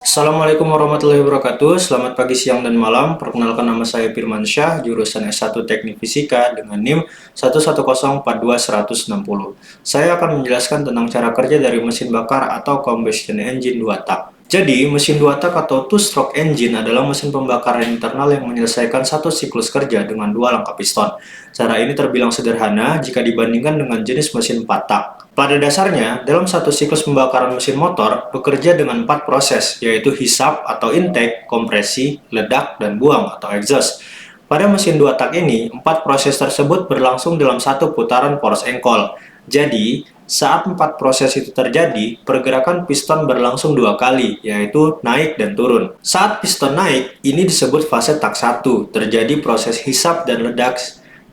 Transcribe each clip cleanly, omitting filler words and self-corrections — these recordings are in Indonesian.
Assalamualaikum warahmatullahi wabarakatuh. Selamat pagi, siang, dan malam. Perkenalkan, nama saya Firmansyah, jurusan S1 Teknik Fisika dengan NIM 11042-160. Saya akan menjelaskan tentang cara kerja dari mesin bakar atau combustion engine 2 tak. Jadi, mesin 2 tak atau two-stroke engine adalah mesin pembakaran internal yang menyelesaikan satu siklus kerja dengan dua langkah piston. Cara ini terbilang sederhana jika dibandingkan dengan jenis mesin 4 tak. Pada dasarnya, dalam satu siklus pembakaran mesin motor bekerja dengan 4 proses, yaitu hisap atau intake, kompresi, ledak, dan buang atau exhaust. Pada mesin 2 tak ini, 4 proses tersebut berlangsung dalam satu putaran poros engkol. Jadi, saat 4 proses itu terjadi, pergerakan piston berlangsung 2 kali, yaitu naik dan turun. Saat piston naik, ini disebut fase tak 1, terjadi proses hisap dan ledak,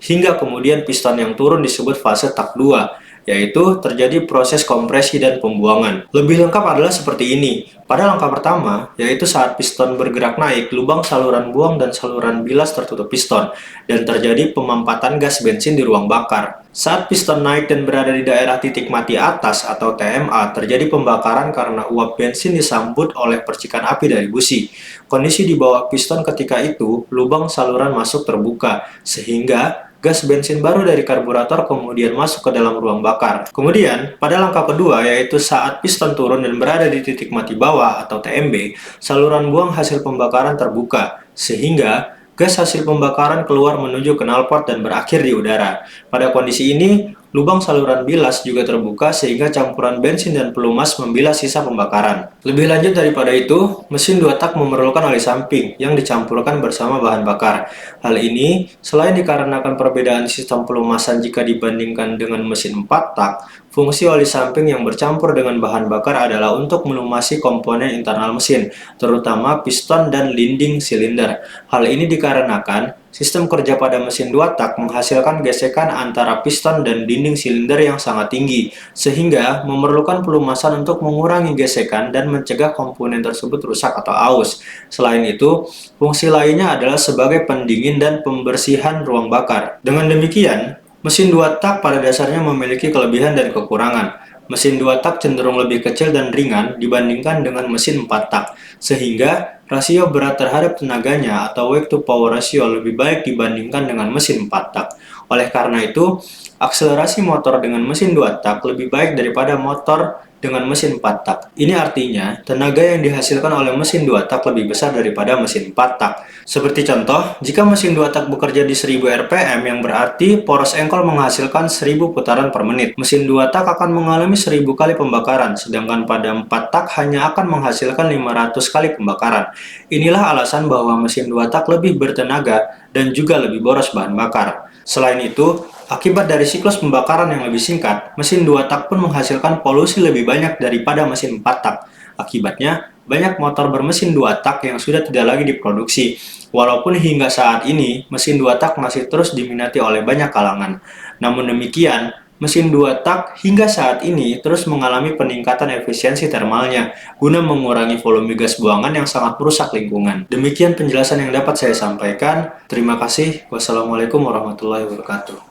hingga kemudian piston yang turun disebut fase tak 2, yaitu terjadi proses kompresi dan pembuangan. Lebih lengkap adalah seperti ini. Pada langkah pertama, yaitu saat piston bergerak naik, lubang saluran buang dan saluran bilas tertutup piston, dan terjadi pemampatan gas bensin di ruang bakar. Saat piston naik dan berada di daerah titik mati atas atau TMA, terjadi pembakaran karena uap bensin disambut oleh percikan api dari busi. Kondisi di bawah piston ketika itu, lubang saluran masuk terbuka, sehingga gas bensin baru dari karburator kemudian masuk ke dalam ruang bakar. Kemudian, pada langkah kedua, yaitu saat piston turun dan berada di titik mati bawah atau TMB, saluran buang hasil pembakaran terbuka, sehingga gas hasil pembakaran keluar menuju knalpot dan berakhir di udara. Pada kondisi ini, lubang saluran bilas juga terbuka sehingga campuran bensin dan pelumas membilas sisa pembakaran. Lebih lanjut daripada itu, mesin 2 tak memerlukan oli samping yang dicampurkan bersama bahan bakar. Hal ini selain dikarenakan perbedaan sistem pelumasan jika dibandingkan dengan mesin 4 tak, fungsi oli samping yang bercampur dengan bahan bakar adalah untuk melumasi komponen internal mesin, terutama piston dan linding silinder. Hal ini dikarenakan sistem kerja pada mesin 2 tak menghasilkan gesekan antara piston dan dinding silinder yang sangat tinggi, sehingga memerlukan pelumasan untuk mengurangi gesekan dan mencegah komponen tersebut rusak atau aus. Selain itu, fungsi lainnya adalah sebagai pendingin dan pembersihan ruang bakar. Dengan demikian, mesin 2 tak pada dasarnya memiliki kelebihan dan kekurangan. Mesin 2 tak cenderung lebih kecil dan ringan dibandingkan dengan mesin 4 tak, sehingga rasio berat terhadap tenaganya atau weight to power ratio lebih baik dibandingkan dengan mesin 4 tak. Oleh karena itu, akselerasi motor dengan mesin 2 tak lebih baik daripada motor dengan mesin 4 tak. Ini artinya, tenaga yang dihasilkan oleh mesin 2 tak lebih besar daripada mesin 4 tak. Seperti contoh, jika mesin 2 tak bekerja di 1000 rpm, yang berarti poros engkol menghasilkan 1000 putaran per menit. Mesin 2 tak akan mengalami 1000 kali pembakaran, sedangkan pada 4 tak hanya akan menghasilkan 500 kali pembakaran. Inilah alasan bahwa mesin 2 tak lebih bertenaga dan juga lebih boros bahan bakar. Selain itu, akibat dari siklus pembakaran yang lebih singkat, mesin 2 tak pun menghasilkan polusi lebih banyak daripada mesin 4 tak. Akibatnya, banyak motor bermesin 2 tak yang sudah tidak lagi diproduksi. Walaupun hingga saat ini, mesin 2 tak masih terus diminati oleh banyak kalangan. Namun demikian, mesin 2 tak hingga saat ini terus mengalami peningkatan efisiensi termalnya, guna mengurangi volume gas buangan yang sangat merusak lingkungan. Demikian penjelasan yang dapat saya sampaikan. Terima kasih. Wassalamualaikum warahmatullahi wabarakatuh.